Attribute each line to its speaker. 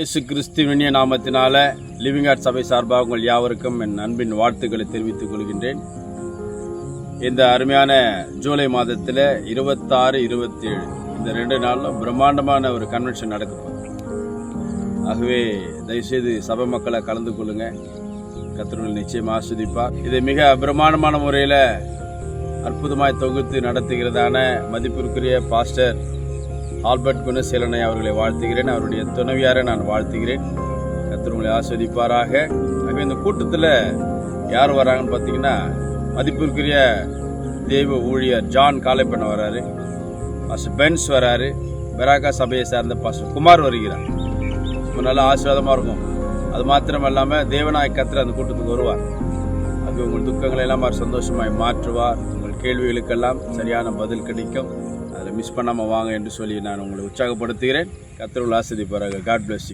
Speaker 1: இயேசு கிறிஸ்துவின் நாமத்தினால லிவிங் ஆட் சபை சார்பாக உங்கள் யாவருக்கும் என் அன்பின் வாழ்த்துக்களை தெரிவித்துக் கொள்கின்றேன். இந்த அருமையான ஜூலை மாதத்தில் 26, 27 இந்த 2 நாளிலும் பிரம்மாண்டமான ஒரு கன்வென்ஷன் நடக்கும். ஆகவே தயவுசெய்து சபை மக்களை கலந்து கொள்ளுங்க. கர்த்தர் நிச்சயம் ஆஸ்வதிப்பார். இதை மிக பிரம்மாண்டமான முறையில் அற்புதமாய் தொகுத்து நடத்துகிறதான மதிப்பிற்குரிய பாஸ்டர் ஆல்பர்ட் குணசேலனை அவர்களை வாழ்த்துகிறேன். அவருடைய துணைவியாரை நான் வாழ்த்துகிறேன். கர்த்தர் உங்களை ஆஸ்வதிப்பாராக. ஆகவே இந்த கூட்டத்தில் யார் வராங்கன்னு பார்த்தீங்கன்னா, மதிப்பிற்குரிய தெய்வ ஊழியர் ஜான் காலைப்பண்ண வராரு, பாஸ்டர் பென்ஸ் வராரு, பெராக்கா சபையை சார்ந்த பாஸ்டர் குமார் வருகிறார். ரொம்ப நல்ல ஆசீர்வாதமாக இருக்கும். அது மாத்திரம் இல்லாமல் தேவனாய் கர்த்தர் அந்த கூட்டத்துக்கு வருவார். அது உங்கள் துக்கங்களை எல்லாம் அவர் சந்தோஷமாய் மாற்றுவார். உங்கள் கேள்விகளுக்கெல்லாம் சரியான பதில் கிடைக்கும். அதில் மிஸ் பண்ணாமல் வாங்க என்று சொல்லி நான் உங்களை உற்சாகப்படுத்துகிறேன். கர்த்தர் ஆசீர்வதிப்பாராக. God bless you.